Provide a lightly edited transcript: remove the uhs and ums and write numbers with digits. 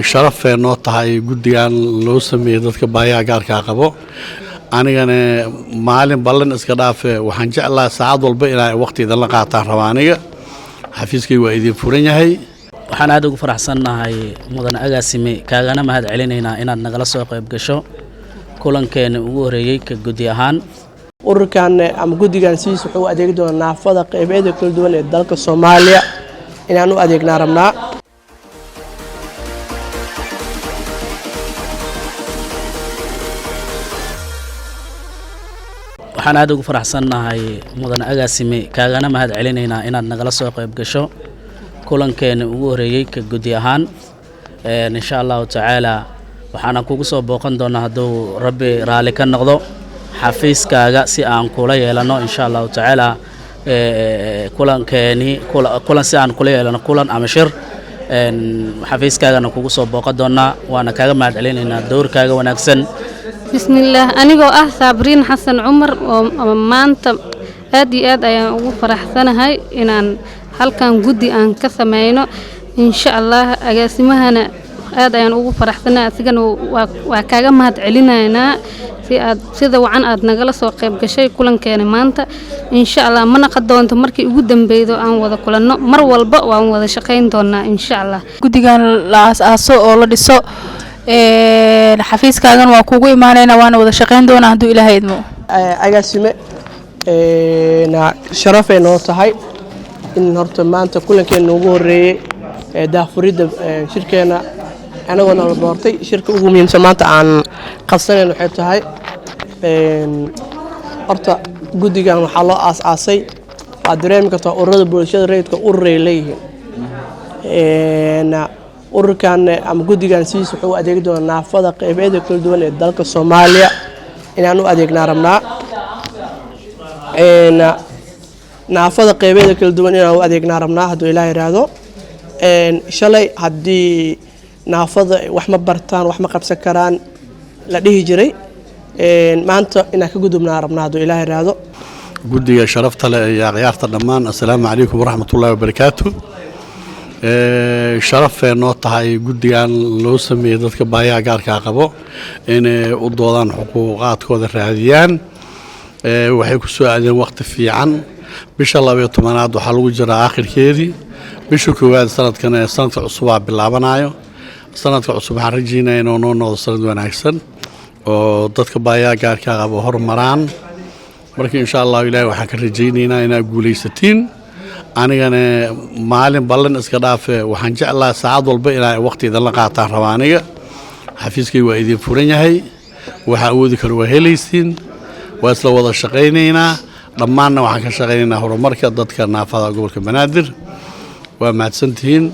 sharaf ee noo tahay guddigan loo sameeyay dadka baayaha gaarka qabo anigana maalin ballan iska dhaafe waxaan jeclaa saacad walba inay waqtiga la qaataan rabaaniga xafiiskay waa idin furan yahay waxaan aad ugu faraxsanahay mudan agaasime kaagana mahad celinaynaa inaad nagala soo qayb gasho kulankeena ugu horeeyay ka guddi ahaan ururkan ama guddigan siis wuxuu adeegi doonaa naafada qaybeeda kala duwan ee dalka Soomaaliya inaan u adeegnaa rabnaa waxaan aad ugu faraxsanahay mudan agaasime kaagana mahad celinaynaa inaad nagala soo qayb gasho kulankeena ugu horeeyay ka guddi ahaan insha Allah taala waxaan kugu soo booqan doonaa haduu Rabbi raali ka noqdo xafiiskaaga si aan kula yeelano insha Allah taala kulankeeni kulan si aan kula yeelano kulan ama shir xafiiskaagana kugu soo booqan doonaa waana kaaga mahad celinaynaa doorkaaga wanaagsan bismillaah anigoo ah Sabriin Xasan Umar oo maanta aad iyo aad ayaan ugu faraxsanahay inaan halkan guddi aan ka sameeyno insha Allah agaasimahana aad ayaan ugu faraxsanahay asigana waa kaaga mahad celinaynaa sida wacan aad nagala soo qayb gashay kulankeena maanta insha Allah mana qadoonto markii ugu dambeeydo aan wada kulanno mar walba waan wada shaqeyn doonaa insha Allah guddigan la aaso oo la dhiso xafiiskaagan waa kugu imaanayna waana wada shaqeyn doonaa haduu Ilaahay idmo agaasime na sharaf ay noo tahay in horta maanta kulankeena ugu horeeyay daafurida shirkeena anagoo la doortay shirka ugu muhiimsan maanta aan qabsanayno waxay tahay horta guddigan waxa loo aas-aasay waa dareemi kartaa ururada bulshada rayidka ururay leeyihiin ururkan ama guddigan siis wuxuu adeegi doonaa naafada qaybeeda kala duwan ee dalka Soomaaliya inaan u adeegnaa rabnaa naafada qaybeeda kala duwan inaan u adeegnaa rabnaa haduu Ilaahay raado shalay hadii naafada wax ma bartaan wax ma qabsan karaan la dhihi jiray maanta inaan ka gudubnaa rabnaa haduu Ilaahay raado guddiga sharafta leh ee ciyaarta dhamaan assalaamu calaykum waraxmatullaahi wabarakaatuh sharaf ee noo tahay guddigan loo sameeyay dadka baayaha gaarka qabo inay u doodaan xuquuqaadkooda raadiyaan waxay ku soo aadeen waqti fiican bisha 12aad waxa lagu jiraa aakhirkeedii bisha koowaad sanadkan ee sanadka cusub bilaabanayo sanadka cusub waxaan rajaynayaa inuu noo noqdo sanad wanaagsan oo dadka baayaha gaarka qabo horumaraan markii insha Allah Ilaahay waxaan ka rajaynaynaa inaad guuleysatiin anigana maalin ballan iska dhaafe waxaan jeclaa saacad walba inay waqtiga la qaataan rabaaniga xafiiskay waa idin furan yahay waxa awoodi karo waa helaysiin waa isla wada shaqeynaynaa dhammaanna waxaan ka shaqeynaynaa horumarka dadka naafada gobolka Banaadir waa mahadsantihiin